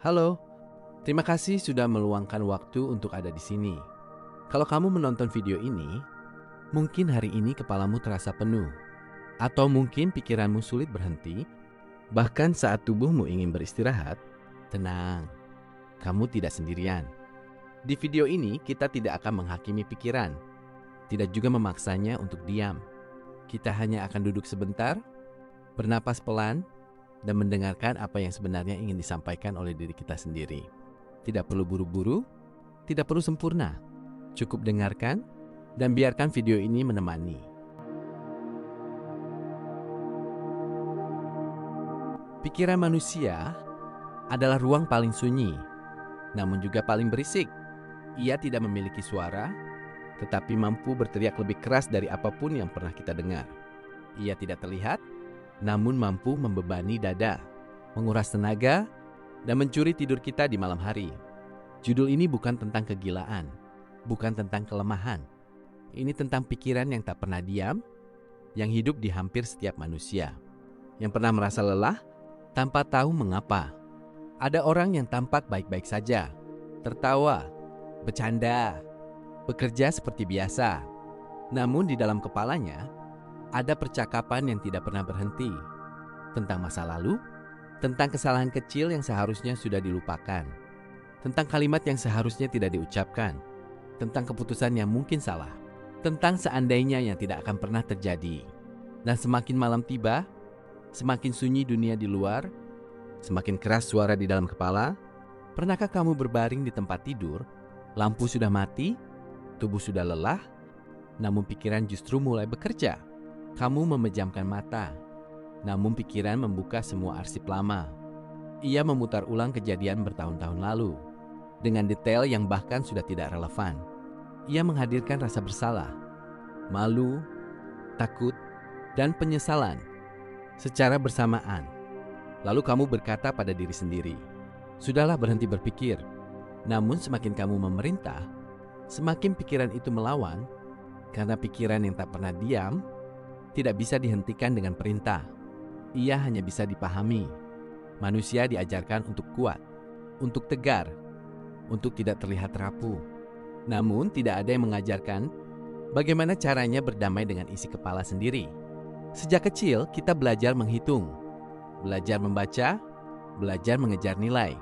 Halo, terima kasih sudah meluangkan waktu untuk ada di sini. Kalau kamu menonton video ini, mungkin hari ini kepalamu terasa penuh, atau mungkin pikiranmu sulit berhenti, bahkan saat tubuhmu ingin beristirahat. Tenang, kamu tidak sendirian. Di video ini kita tidak akan menghakimi pikiran, tidak juga memaksanya untuk diam. Kita hanya akan duduk sebentar, bernapas pelan, dan mendengarkan apa yang sebenarnya ingin disampaikan oleh diri kita sendiri. Tidak perlu buru-buru, tidak perlu sempurna. Cukup dengarkan dan biarkan video ini menemani. Pikiran manusia adalah ruang paling sunyi, namun juga paling berisik. Ia tidak memiliki suara, tetapi mampu berteriak lebih keras dari apapun yang pernah kita dengar. Ia tidak terlihat, namun mampu membebani dada, menguras tenaga, dan mencuri tidur kita di malam hari. Judul ini bukan tentang kegilaan, bukan tentang kelemahan. Ini tentang pikiran yang tak pernah diam, yang hidup di hampir setiap manusia. Yang pernah merasa lelah, tanpa tahu mengapa. Ada orang yang tampak baik-baik saja, tertawa, bercanda, bekerja seperti biasa. Namun di dalam kepalanya, ada percakapan yang tidak pernah berhenti tentang masa lalu, tentang kesalahan kecil yang seharusnya sudah dilupakan, tentang kalimat yang seharusnya tidak diucapkan, tentang keputusan yang mungkin salah, tentang seandainya yang tidak akan pernah terjadi. Dan semakin malam tiba, semakin sunyi dunia di luar, semakin keras suara di dalam kepala. Pernahkah kamu berbaring di tempat tidur, lampu sudah mati, tubuh sudah lelah, namun pikiran justru mulai bekerja? Kamu memejamkan mata, namun pikiran membuka semua arsip lama. Ia memutar ulang kejadian bertahun-tahun lalu, dengan detail yang bahkan sudah tidak relevan. Ia menghadirkan rasa bersalah, malu, takut, dan penyesalan secara bersamaan. Lalu kamu berkata pada diri sendiri, "Sudahlah, berhenti berpikir." Namun semakin kamu memerintah, semakin pikiran itu melawan, karena pikiran yang tak pernah diam tidak bisa dihentikan dengan perintah. Ia hanya bisa dipahami. Manusia diajarkan untuk kuat, untuk tegar, untuk tidak terlihat rapuh. Namun tidak ada yang mengajarkan bagaimana caranya berdamai dengan isi kepala sendiri. Sejak kecil kita belajar menghitung, belajar membaca, belajar mengejar nilai,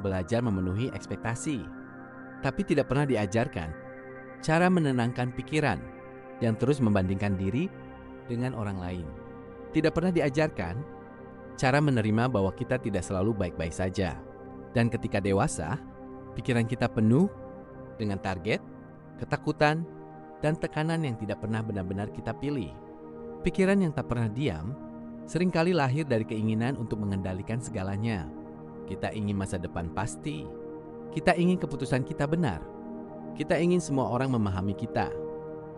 belajar memenuhi ekspektasi. Tapi tidak pernah diajarkan cara menenangkan pikiran yang terus membandingkan diri dengan orang lain. Tidak pernah diajarkan cara menerima bahwa kita tidak selalu baik-baik saja. Dan ketika dewasa, pikiran kita penuh dengan target, ketakutan, dan tekanan yang tidak pernah benar-benar kita pilih. Pikiran yang tak pernah diam seringkali lahir dari keinginan untuk mengendalikan segalanya. Kita ingin masa depan pasti. Kita ingin keputusan kita benar. Kita ingin semua orang memahami kita.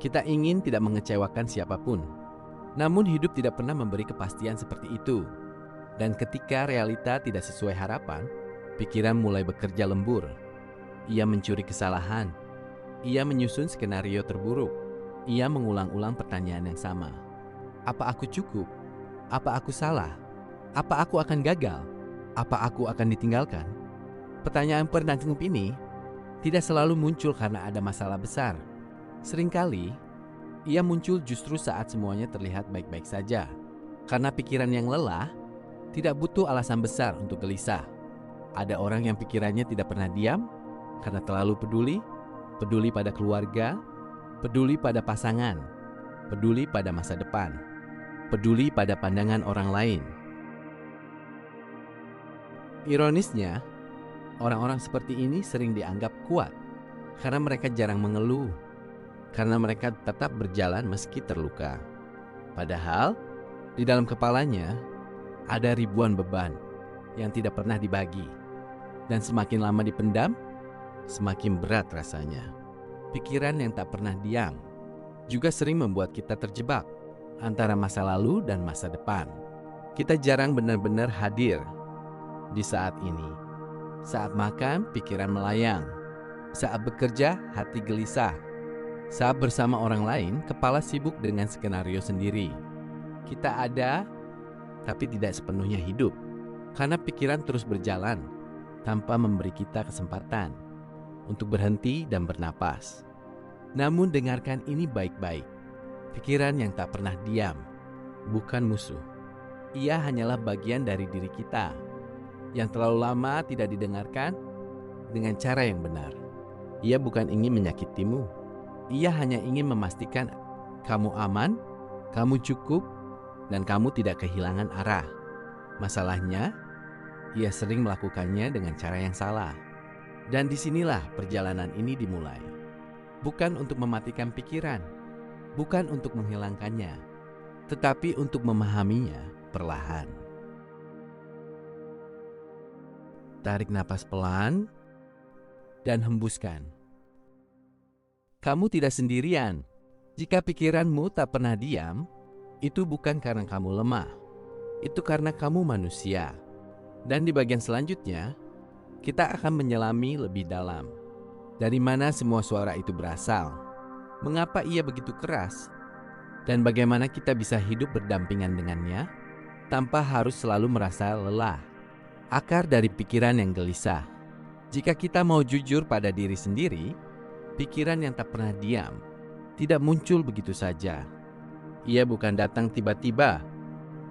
Kita ingin tidak mengecewakan siapapun. Namun hidup tidak pernah memberi kepastian seperti itu. Dan ketika realita tidak sesuai harapan, pikiran mulai bekerja lembur. Ia mencuri kesalahan. Ia menyusun skenario terburuk. Ia mengulang-ulang pertanyaan yang sama. Apa aku cukup? Apa aku salah? Apa aku akan gagal? Apa aku akan ditinggalkan? Pertanyaan penutup ini tidak selalu muncul karena ada masalah besar. Seringkali ia muncul justru saat semuanya terlihat baik-baik saja. Karena pikiran yang lelah tidak butuh alasan besar untuk gelisah. Ada orang yang pikirannya tidak pernah diam karena terlalu peduli pada keluarga, peduli pada pasangan, peduli pada masa depan, peduli pada pandangan orang lain. Ironisnya, orang-orang seperti ini sering dianggap kuat karena mereka jarang mengeluh, karena mereka tetap berjalan meski terluka. Padahal di dalam kepalanya ada ribuan beban yang tidak pernah dibagi. Dan semakin lama dipendam, semakin berat rasanya. Pikiran yang tak pernah diam juga sering membuat kita terjebak antara masa lalu dan masa depan. Kita jarang benar-benar hadir di saat ini. Saat makan, pikiran melayang. Saat bekerja, hati gelisah. Saat bersama orang lain, kepala sibuk dengan skenario sendiri. Kita ada, tapi tidak sepenuhnya hidup. Karena pikiran terus berjalan, tanpa memberi kita kesempatan untuk berhenti dan bernapas. Namun dengarkan ini baik-baik. Pikiran yang tak pernah diam bukan musuh. Ia hanyalah bagian dari diri kita yang terlalu lama tidak didengarkan dengan cara yang benar. Ia bukan ingin menyakitimu. Ia hanya ingin memastikan kamu aman, kamu cukup, dan kamu tidak kehilangan arah. Masalahnya, ia sering melakukannya dengan cara yang salah. Dan disinilah perjalanan ini dimulai. Bukan untuk mematikan pikiran, bukan untuk menghilangkannya, tetapi untuk memahaminya perlahan. Tarik napas pelan dan hembuskan. Kamu tidak sendirian. Jika pikiranmu tak pernah diam, itu bukan karena kamu lemah. Itu karena kamu manusia. Dan di bagian selanjutnya, kita akan menyelami lebih dalam. Dari mana semua suara itu berasal? Mengapa ia begitu keras? Dan bagaimana kita bisa hidup berdampingan dengannya tanpa harus selalu merasa lelah? Akar dari pikiran yang gelisah. Jika kita mau jujur pada diri sendiri, pikiran yang tak pernah diam tidak muncul begitu saja. Ia bukan datang tiba-tiba,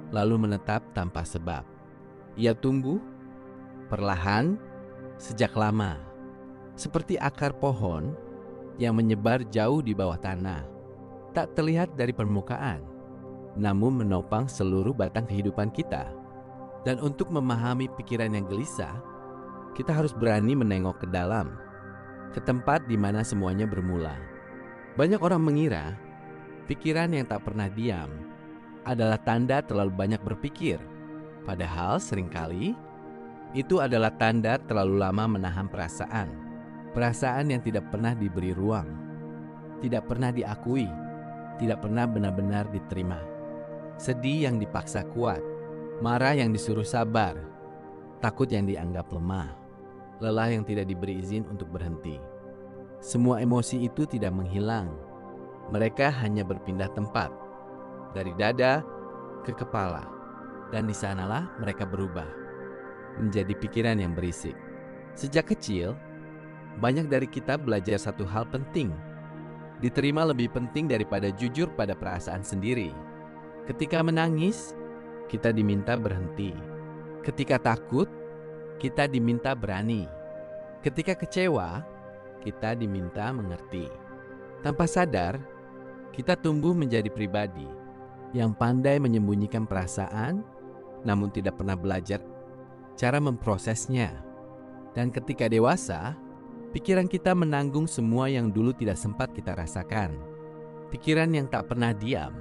lalu menetap tanpa sebab. Ia tumbuh perlahan sejak lama, seperti akar pohon yang menyebar jauh di bawah tanah, tak terlihat dari permukaan, namun menopang seluruh batang kehidupan kita. Dan untuk memahami pikiran yang gelisah, kita harus berani menengok ke dalam, ke tempat di mana semuanya bermula. Banyak orang mengira pikiran yang tak pernah diam adalah tanda terlalu banyak berpikir. Padahal seringkali itu adalah tanda terlalu lama menahan perasaan. Perasaan yang tidak pernah diberi ruang, tidak pernah diakui, tidak pernah benar-benar diterima. Sedih yang dipaksa kuat, marah yang disuruh sabar, takut yang dianggap lemah, lelah yang tidak diberi izin untuk berhenti. Semua emosi itu tidak menghilang. Mereka hanya berpindah tempat, dari dada ke kepala. Dan di sanalah mereka berubah menjadi pikiran yang berisik. Sejak kecil, banyak dari kita belajar satu hal penting. Diterima lebih penting daripada jujur pada perasaan sendiri. Ketika menangis, kita diminta berhenti. Ketika takut, kita diminta berani. Ketika kecewa, kita diminta mengerti. Tanpa sadar, kita tumbuh menjadi pribadi yang pandai menyembunyikan perasaan, namun tidak pernah belajar cara memprosesnya. Dan ketika dewasa, pikiran kita menanggung semua yang dulu tidak sempat kita rasakan. Pikiran yang tak pernah diam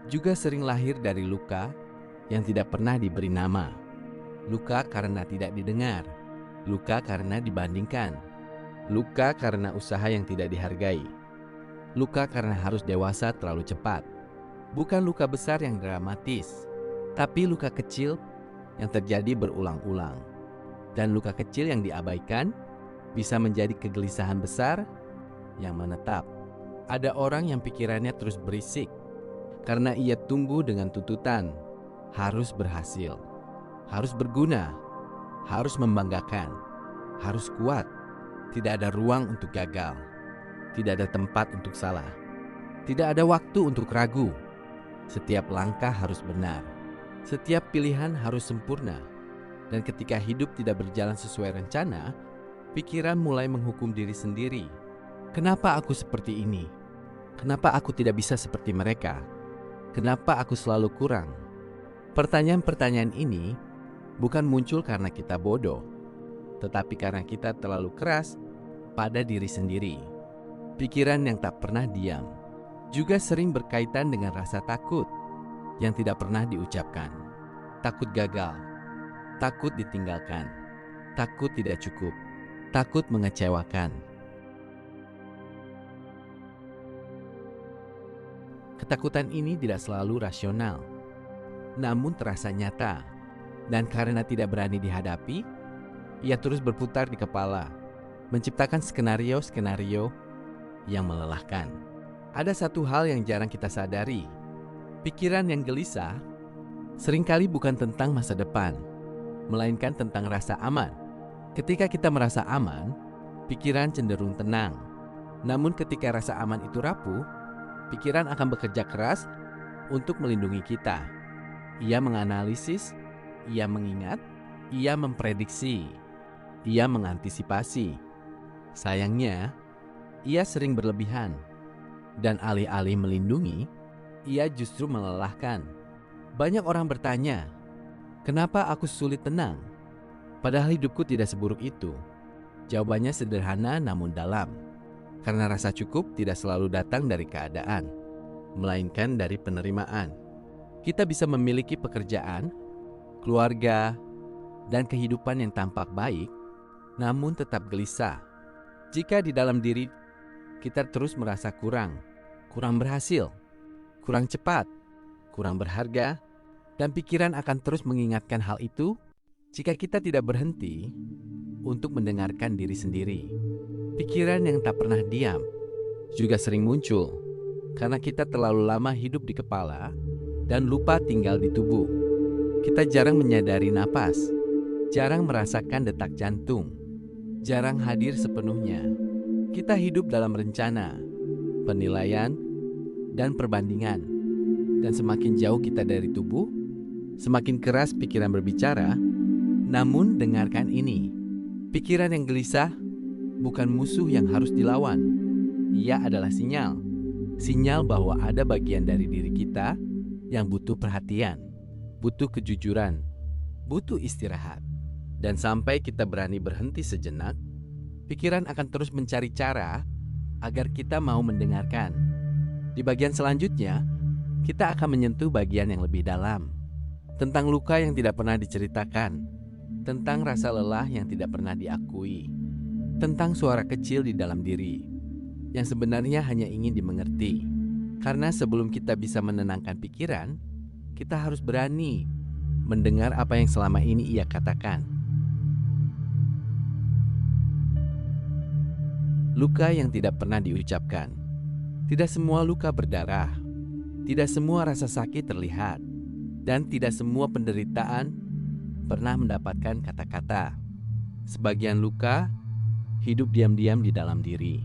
juga sering lahir dari luka yang tidak pernah diberi nama. Luka karena tidak didengar, luka karena dibandingkan, luka karena usaha yang tidak dihargai, luka karena harus dewasa terlalu cepat. Bukan luka besar yang dramatis, tapi luka kecil yang terjadi berulang-ulang. Dan luka kecil yang diabaikan bisa menjadi kegelisahan besar yang menetap. Ada orang yang pikirannya terus berisik karena ia tumbuh dengan tuntutan harus berhasil, harus berguna, harus membanggakan, harus kuat. Tidak ada ruang untuk gagal, tidak ada tempat untuk salah, tidak ada waktu untuk ragu. Setiap langkah harus benar, setiap pilihan harus sempurna. Dan ketika hidup tidak berjalan sesuai rencana, pikiran mulai menghukum diri sendiri. Kenapa aku seperti ini? Kenapa aku tidak bisa seperti mereka? Kenapa aku selalu kurang? Pertanyaan-pertanyaan ini bukan muncul karena kita bodoh, tetapi karena kita terlalu keras pada diri sendiri. Pikiran yang tak pernah diam juga sering berkaitan dengan rasa takut yang tidak pernah diucapkan. Takut gagal, takut ditinggalkan, takut tidak cukup, takut mengecewakan. Ketakutan ini tidak selalu rasional, namun terasa nyata. Dan karena tidak berani dihadapi, ia terus berputar di kepala, menciptakan skenario-skenario yang melelahkan. Ada satu hal yang jarang kita sadari. Pikiran yang gelisah seringkali bukan tentang masa depan, melainkan tentang rasa aman. Ketika kita merasa aman, pikiran cenderung tenang. Namun ketika rasa aman itu rapuh, pikiran akan bekerja keras untuk melindungi kita. Ia menganalisis, ia mengingat, ia memprediksi, ia mengantisipasi. Sayangnya, ia sering berlebihan. Dan alih-alih melindungi, ia justru melelahkan. Banyak orang bertanya, kenapa aku sulit tenang? Padahal hidupku tidak seburuk itu. Jawabannya sederhana namun dalam. Karena rasa cukup tidak selalu datang dari keadaan, melainkan dari penerimaan. Kita bisa memiliki pekerjaan, keluarga, dan kehidupan yang tampak baik, namun tetap gelisah. Jika di dalam diri kita terus merasa kurang berhasil, kurang cepat, kurang berharga, dan pikiran akan terus mengingatkan hal itu jika kita tidak berhenti untuk mendengarkan diri sendiri. Pikiran yang tak pernah diam juga sering muncul karena kita terlalu lama hidup di kepala dan lupa tinggal di tubuh. Kita jarang menyadari napas, jarang merasakan detak jantung, jarang hadir sepenuhnya. Kita hidup dalam rencana, penilaian, dan perbandingan. Dan semakin jauh kita dari tubuh, semakin keras pikiran berbicara. Namun dengarkan ini, pikiran yang gelisah bukan musuh yang harus dilawan. Ia adalah sinyal bahwa ada bagian dari diri kita yang butuh perhatian, butuh kejujuran, butuh istirahat. Dan sampai kita berani berhenti sejenak, pikiran akan terus mencari cara agar kita mau mendengarkan. Di bagian selanjutnya, kita akan menyentuh bagian yang lebih dalam, tentang luka yang tidak pernah diceritakan, tentang rasa lelah yang tidak pernah diakui, tentang suara kecil di dalam diri yang sebenarnya hanya ingin dimengerti. Karena sebelum kita bisa menenangkan pikiran, kita harus berani mendengar apa yang selama ini ia katakan. Luka yang tidak pernah diucapkan. Tidak semua luka berdarah, tidak semua rasa sakit terlihat, dan tidak semua penderitaan pernah mendapatkan kata-kata. Sebagian luka hidup diam-diam di dalam diri,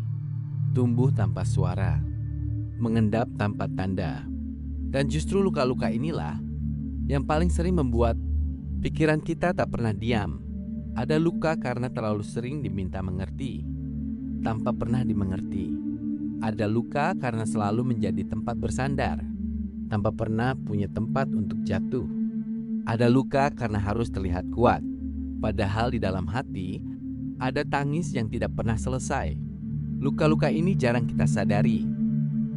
tumbuh tanpa suara, mengendap tanpa tanda. Dan justru luka-luka inilah yang paling sering membuat pikiran kita tak pernah diam. Ada luka karena terlalu sering diminta mengerti, tanpa pernah dimengerti. Ada luka karena selalu menjadi tempat bersandar, tanpa pernah punya tempat untuk jatuh. Ada luka karena harus terlihat kuat, padahal di dalam hati ada tangis yang tidak pernah selesai. Luka-luka ini jarang kita sadari,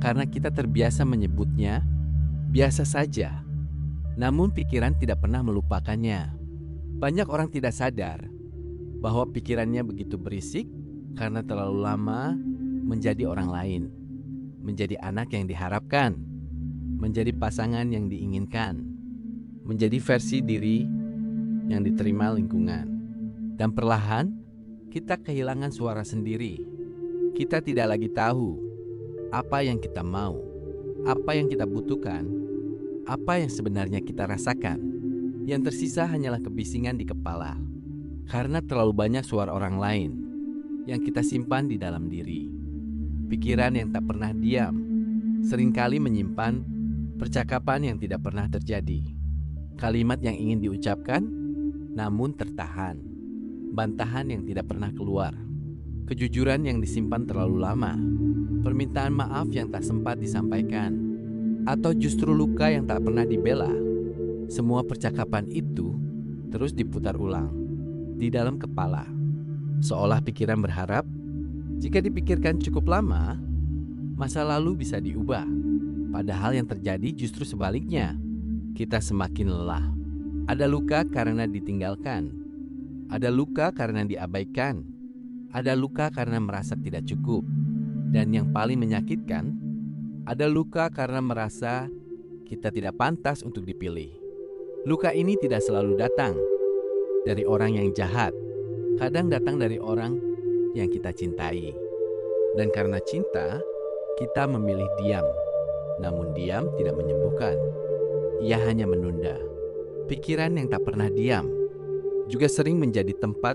karena kita terbiasa menyebutnya biasa saja. Namun pikiran tidak pernah melupakannya. Banyak orang tidak sadar bahwa pikirannya begitu berisik karena terlalu lama menjadi orang lain, menjadi anak yang diharapkan, menjadi pasangan yang diinginkan, menjadi versi diri yang diterima lingkungan. Dan perlahan kita kehilangan suara sendiri. Kita tidak lagi tahu apa yang kita mau, apa yang kita butuhkan, apa yang sebenarnya kita rasakan. Yang tersisa hanyalah kebisingan di kepala, karena terlalu banyak suara orang lain yang kita simpan di dalam diri. Pikiran yang tak pernah diam seringkali menyimpan percakapan yang tidak pernah terjadi, kalimat yang ingin diucapkan namun tertahan, bantahan yang tidak pernah keluar, kejujuran yang disimpan terlalu lama, permintaan maaf yang tak sempat disampaikan, atau justru luka yang tak pernah dibela. Semua percakapan itu terus diputar ulang di dalam kepala, seolah pikiran berharap jika dipikirkan cukup lama, masa lalu bisa diubah. Padahal yang terjadi justru sebaliknya. Kita semakin lelah. Ada luka karena ditinggalkan. Ada luka karena diabaikan. Ada luka karena merasa tidak cukup. Dan yang paling menyakitkan, ada luka karena merasa kita tidak pantas untuk dipilih. Luka ini tidak selalu datang dari orang yang jahat. Kadang datang dari orang yang kita cintai. Dan karena cinta, kita memilih diam. Namun diam tidak menyembuhkan. Ia hanya menunda. Pikiran yang tak pernah diam juga sering menjadi tempat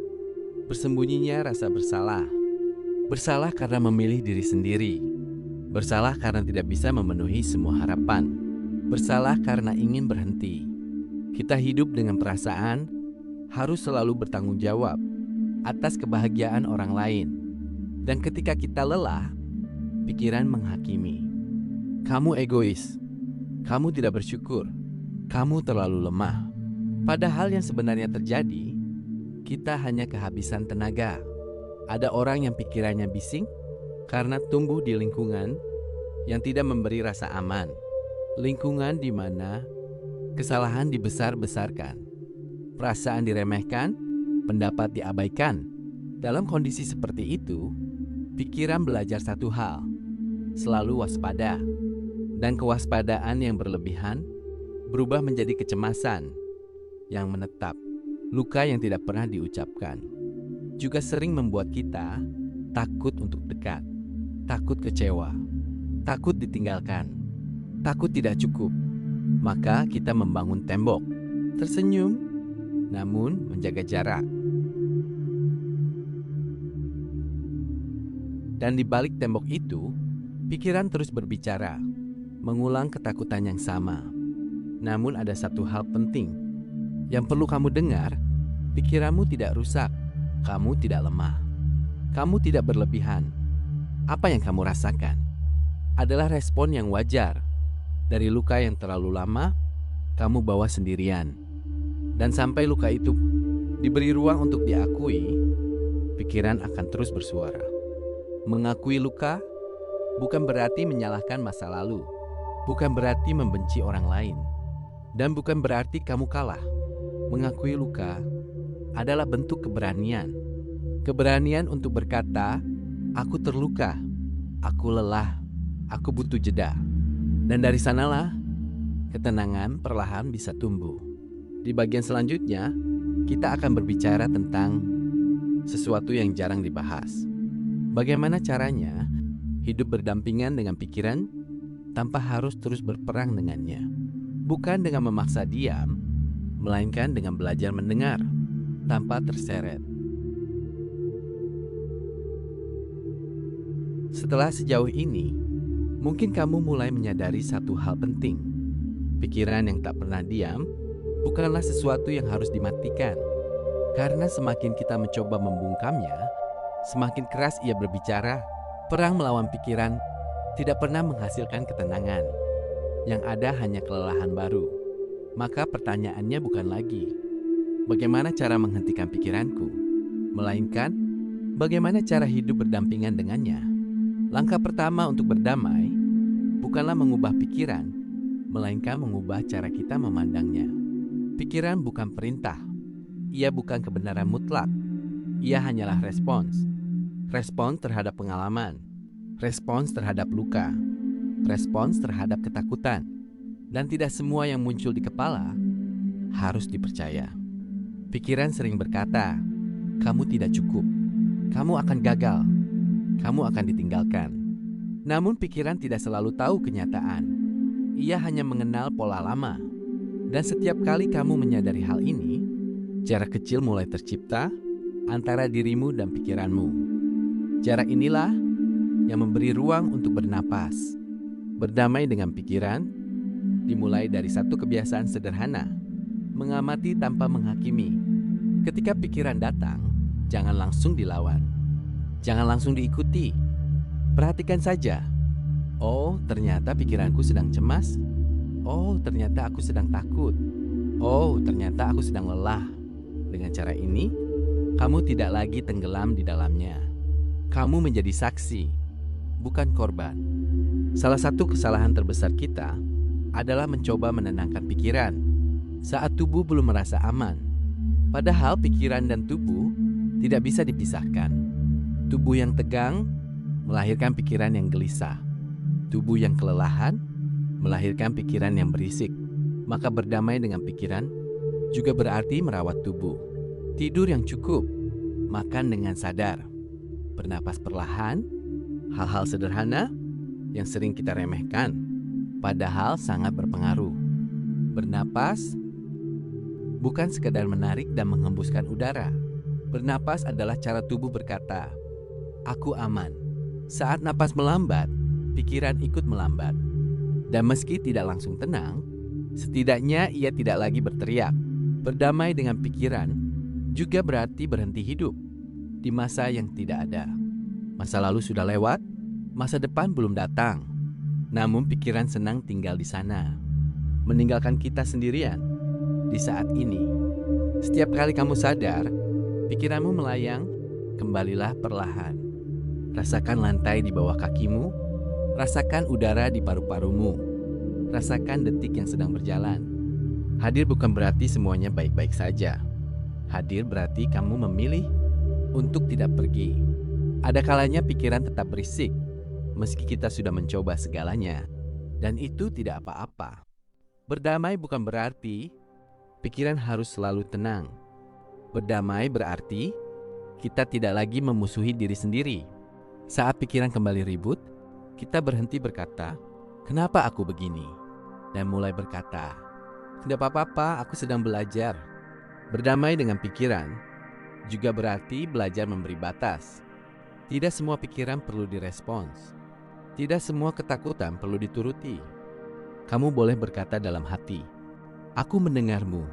Bersembunyinya rasa bersalah. Bersalah karena memilih diri sendiri. Bersalah karena tidak bisa memenuhi semua harapan. Bersalah karena ingin berhenti. Kita hidup dengan perasaan harus selalu bertanggung jawab atas kebahagiaan orang lain. Dan ketika kita lelah, pikiran menghakimi. Kamu egois. Kamu tidak bersyukur. Kamu terlalu lemah. Padahal yang sebenarnya terjadi, kita hanya kehabisan tenaga. Ada orang yang pikirannya bising karena tumbuh di lingkungan yang tidak memberi rasa aman. Lingkungan di mana kesalahan dibesar-besarkan, perasaan diremehkan, pendapat diabaikan. Dalam kondisi seperti itu, pikiran belajar satu hal, selalu waspada. Dan kewaspadaan yang berlebihan berubah menjadi kecemasan yang menetap. Luka yang tidak pernah diucapkan juga sering membuat kita takut untuk dekat, takut kecewa, takut ditinggalkan, takut tidak cukup. Maka kita membangun tembok, tersenyum, namun menjaga jarak. Dan di balik tembok itu, pikiran terus berbicara, mengulang ketakutan yang sama. Namun ada satu hal penting yang perlu kamu dengar. Pikiranmu tidak rusak, kamu tidak lemah, kamu tidak berlebihan. Apa yang kamu rasakan adalah respon yang wajar dari luka yang terlalu lama kamu bawa sendirian. Dan sampai luka itu diberi ruang untuk diakui, pikiran akan terus bersuara. Mengakui luka bukan berarti menyalahkan masa lalu, bukan berarti membenci orang lain, dan bukan berarti kamu kalah. Mengakui luka adalah bentuk keberanian. Keberanian untuk berkata, aku terluka, aku lelah, aku butuh jeda. Dan dari sanalah ketenangan perlahan bisa tumbuh. Di bagian selanjutnya, kita akan berbicara tentang sesuatu yang jarang dibahas. Bagaimana caranya hidup berdampingan dengan pikiran tanpa harus terus berperang dengannya. Bukan dengan memaksa diam, melainkan dengan belajar mendengar tanpa terseret. Setelah sejauh ini, mungkin kamu mulai menyadari satu hal penting. Pikiran yang tak pernah diam bukanlah sesuatu yang harus dimatikan. Karena semakin kita mencoba membungkamnya, semakin keras ia berbicara. Perang melawan pikiran tidak pernah menghasilkan ketenangan. Yang ada hanya kelelahan baru. Maka pertanyaannya bukan lagi, bagaimana cara menghentikan pikiranku? Melainkan, bagaimana cara hidup berdampingan dengannya? Langkah pertama untuk berdamai bukanlah mengubah pikiran, melainkan mengubah cara kita memandangnya. Pikiran bukan perintah. Ia bukan kebenaran mutlak. Ia hanyalah respons. Respons terhadap pengalaman. Respons terhadap luka. Respons terhadap ketakutan. Dan tidak semua yang muncul di kepala harus dipercaya. Pikiran sering berkata, kamu tidak cukup, kamu akan gagal, kamu akan ditinggalkan. Namun pikiran tidak selalu tahu kenyataan. Ia hanya mengenal pola lama. Dan setiap kali kamu menyadari hal ini, jarak kecil mulai tercipta antara dirimu dan pikiranmu. Jarak inilah yang memberi ruang untuk bernapas. Berdamai dengan pikiran dimulai dari satu kebiasaan sederhana, mengamati tanpa menghakimi. Ketika pikiran datang, jangan langsung dilawan, jangan langsung diikuti. Perhatikan saja. Oh, ternyata pikiranku sedang cemas. Oh, ternyata aku sedang takut. Oh, ternyata aku sedang lelah. Dengan cara ini, kamu tidak lagi tenggelam di dalamnya. Kamu menjadi saksi, bukan korban. Salah satu kesalahan terbesar kita adalah mencoba menenangkan pikiran saat tubuh belum merasa aman. Padahal pikiran dan tubuh tidak bisa dipisahkan. Tubuh yang tegang melahirkan pikiran yang gelisah. Tubuh yang kelelahan melahirkan pikiran yang berisik. Maka berdamai dengan pikiran juga berarti merawat tubuh. Tidur yang cukup, makan dengan sadar, bernapas perlahan, hal-hal sederhana yang sering kita remehkan, padahal sangat berpengaruh. Bernapas bukan sekedar menarik dan menghembuskan udara, Bernapas adalah cara tubuh berkata, "Aku aman." Saat napas melambat, pikiran ikut melambat. Dan meski tidak langsung tenang, setidaknya ia tidak lagi berteriak. Berdamai dengan pikiran juga berarti berhenti hidup di masa yang tidak ada. Masa lalu sudah lewat, masa depan belum datang. Namun pikiran senang tinggal di sana, meninggalkan kita sendirian di saat ini. Setiap kali kamu sadar, pikiranmu melayang, kembalilah perlahan. Rasakan lantai di bawah kakimu, rasakan udara di paru-parumu, rasakan detik yang sedang berjalan. Hadir bukan berarti semuanya baik-baik saja. Hadir berarti kamu memilih untuk tidak pergi. Ada kalanya pikiran tetap berisik, meski kita sudah mencoba segalanya, dan itu tidak apa-apa. Berdamai bukan berarti pikiran harus selalu tenang. Berdamai berarti kita tidak lagi memusuhi diri sendiri. Saat pikiran kembali ribut, kita berhenti berkata, "Kenapa aku begini?" Dan mulai berkata, "Tidak apa-apa, aku sedang belajar." Berdamai dengan pikiran juga berarti belajar memberi batas. Tidak semua pikiran perlu direspons. Tidak semua ketakutan perlu dituruti. Kamu boleh berkata dalam hati, "Aku mendengarmu,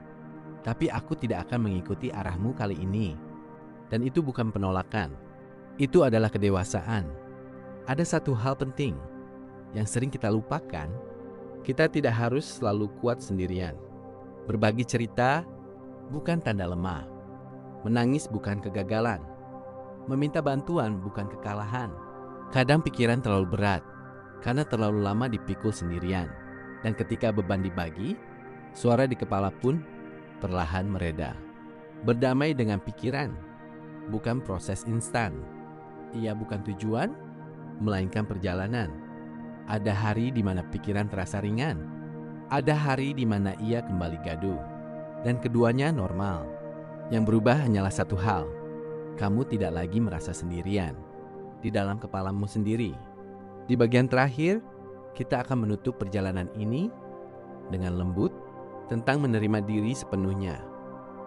tapi aku tidak akan mengikuti arahmu kali ini." Dan itu bukan penolakan. Itu adalah kedewasaan. Ada satu hal penting yang sering kita lupakan. Kita tidak harus selalu kuat sendirian. Berbagi cerita bukan tanda lemah. Menangis bukan kegagalan. Meminta bantuan bukan kekalahan. Kadang pikiran terlalu berat karena terlalu lama dipikul sendirian. Dan ketika beban dibagi, suara di kepala pun perlahan mereda. Berdamai dengan pikiran bukan proses instan. Ia bukan tujuan, melainkan perjalanan. Ada hari di mana pikiran terasa ringan. Ada hari di mana ia kembali gaduh. Dan keduanya normal. Yang berubah hanyalah satu hal. Kamu tidak lagi merasa sendirian di dalam kepalamu sendiri. Di bagian terakhir, kita akan menutup perjalanan ini dengan lembut tentang menerima diri sepenuhnya,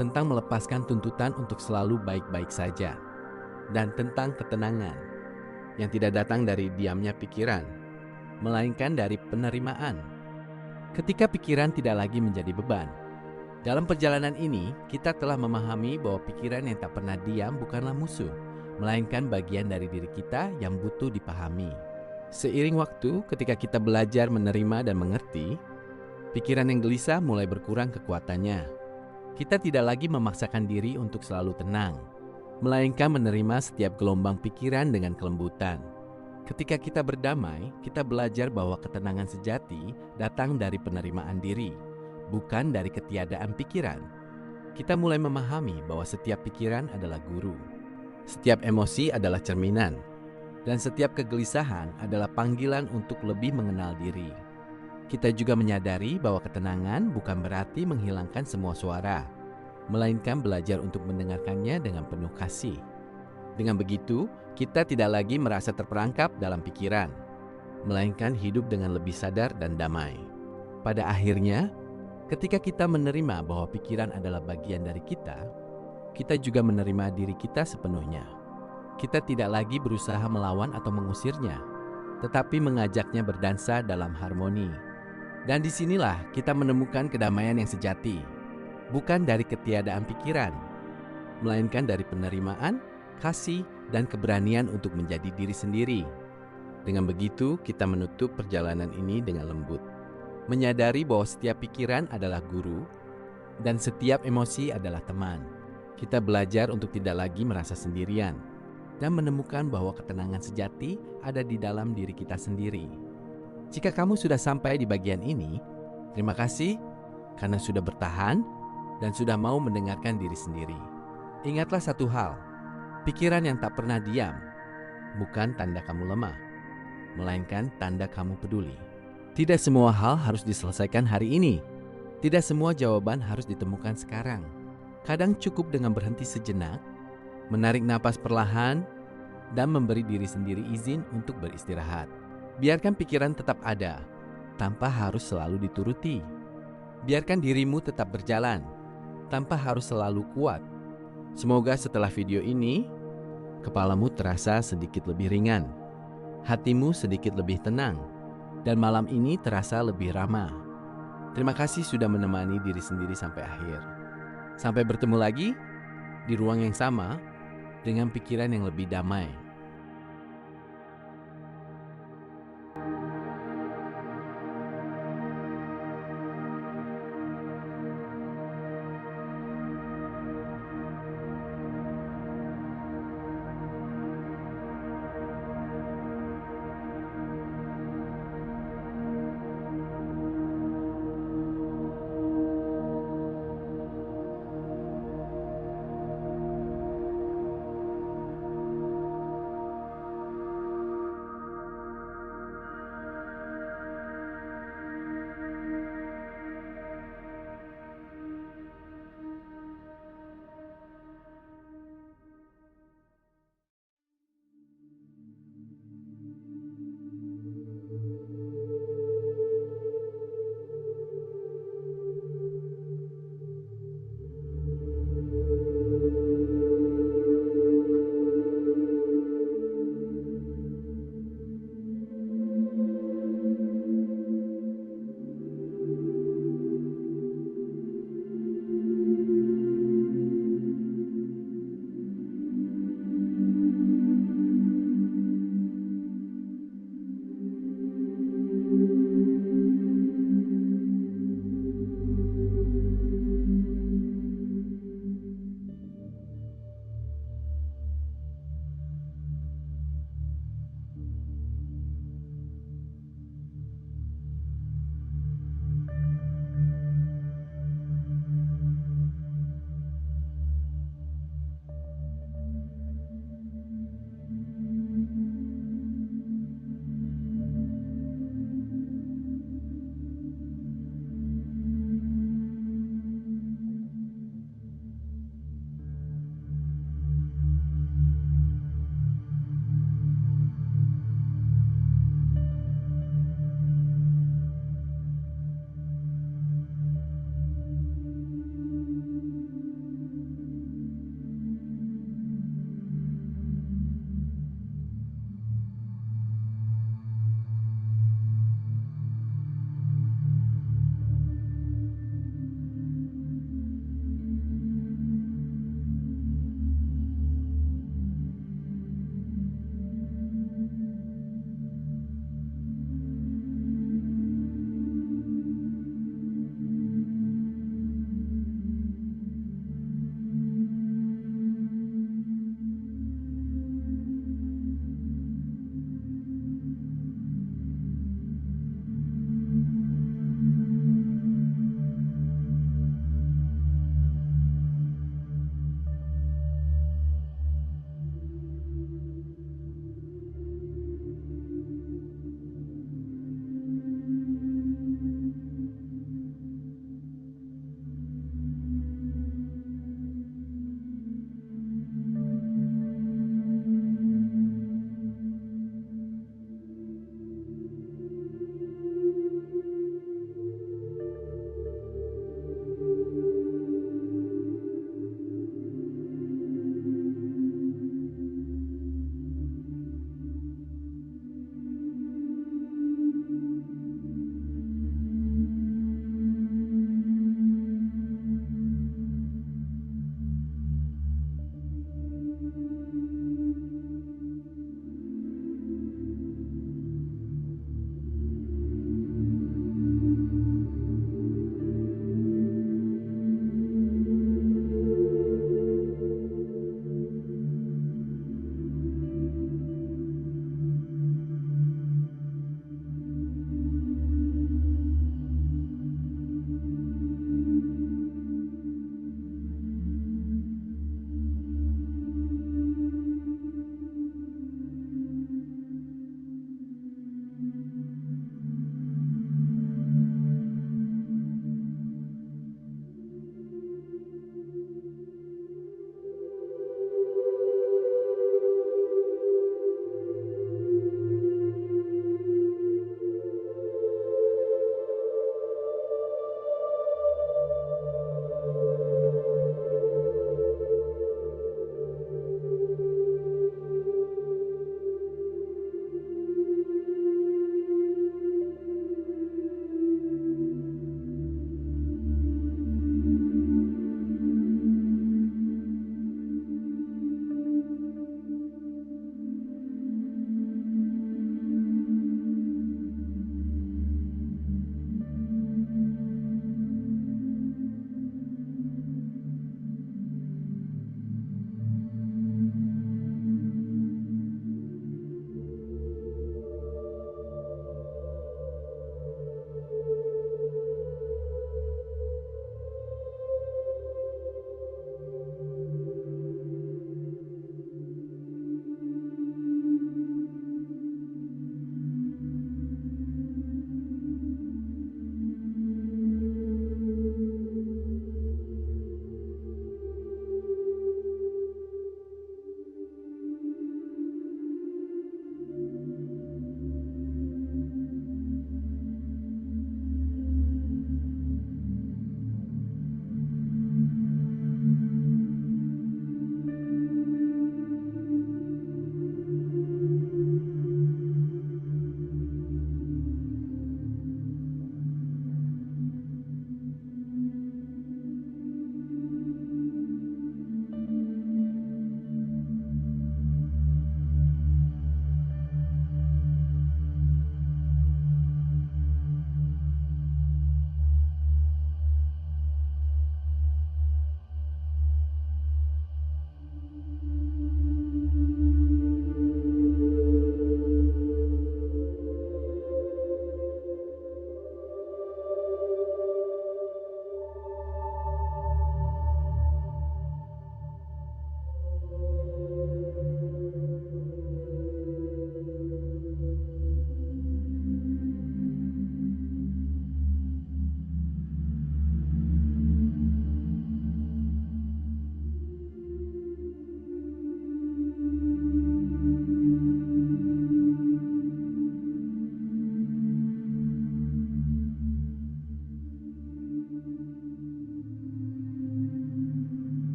tentang melepaskan tuntutan untuk selalu baik-baik saja, dan tentang ketenangan yang tidak datang dari diamnya pikiran, melainkan dari penerimaan. Ketika pikiran tidak lagi menjadi beban. Dalam perjalanan ini, kita telah memahami bahwa pikiran yang tak pernah diam bukanlah musuh, melainkan bagian dari diri kita yang butuh dipahami. Seiring waktu, ketika kita belajar menerima dan mengerti, pikiran yang gelisah mulai berkurang kekuatannya. Kita tidak lagi memaksakan diri untuk selalu tenang, melainkan menerima setiap gelombang pikiran dengan kelembutan. Ketika kita berdamai, kita belajar bahwa ketenangan sejati datang dari penerimaan diri, bukan dari ketiadaan pikiran. Kita mulai memahami bahwa setiap pikiran adalah guru, setiap emosi adalah cerminan, dan setiap kegelisahan adalah panggilan untuk lebih mengenal diri. Kita juga menyadari bahwa ketenangan bukan berarti menghilangkan semua suara, melainkan belajar untuk mendengarkannya dengan penuh kasih. Dengan begitu, kita tidak lagi merasa terperangkap dalam pikiran, melainkan hidup dengan lebih sadar dan damai. Pada akhirnya, ketika kita menerima bahwa pikiran adalah bagian dari kita, kita juga menerima diri kita sepenuhnya. Kita tidak lagi berusaha melawan atau mengusirnya, tetapi mengajaknya berdansa dalam harmoni. Dan disinilah kita menemukan kedamaian yang sejati, bukan dari ketiadaan pikiran, melainkan dari penerimaan, kasih, dan keberanian untuk menjadi diri sendiri. Dengan begitu, kita menutup perjalanan ini dengan lembut. Menyadari bahwa setiap pikiran adalah guru dan setiap emosi adalah teman. Kita belajar untuk tidak lagi merasa sendirian dan menemukan bahwa ketenangan sejati ada di dalam diri kita sendiri. Jika kamu sudah sampai di bagian ini, terima kasih karena sudah bertahan dan sudah mau mendengarkan diri sendiri. Ingatlah satu hal, pikiran yang tak pernah diam bukan tanda kamu lemah, melainkan tanda kamu peduli. Tidak semua hal harus diselesaikan hari ini. Tidak semua jawaban harus ditemukan sekarang. Kadang cukup dengan berhenti sejenak, menarik napas perlahan, dan memberi diri sendiri izin untuk beristirahat. Biarkan pikiran tetap ada, tanpa harus selalu dituruti. Biarkan dirimu tetap berjalan, tanpa harus selalu kuat. Semoga setelah video ini, kepalamu terasa sedikit lebih ringan, hatimu sedikit lebih tenang, dan malam ini terasa lebih ramah. Terima kasih sudah menemani diri sendiri sampai akhir. Sampai bertemu lagi di ruang yang sama dengan pikiran yang lebih damai.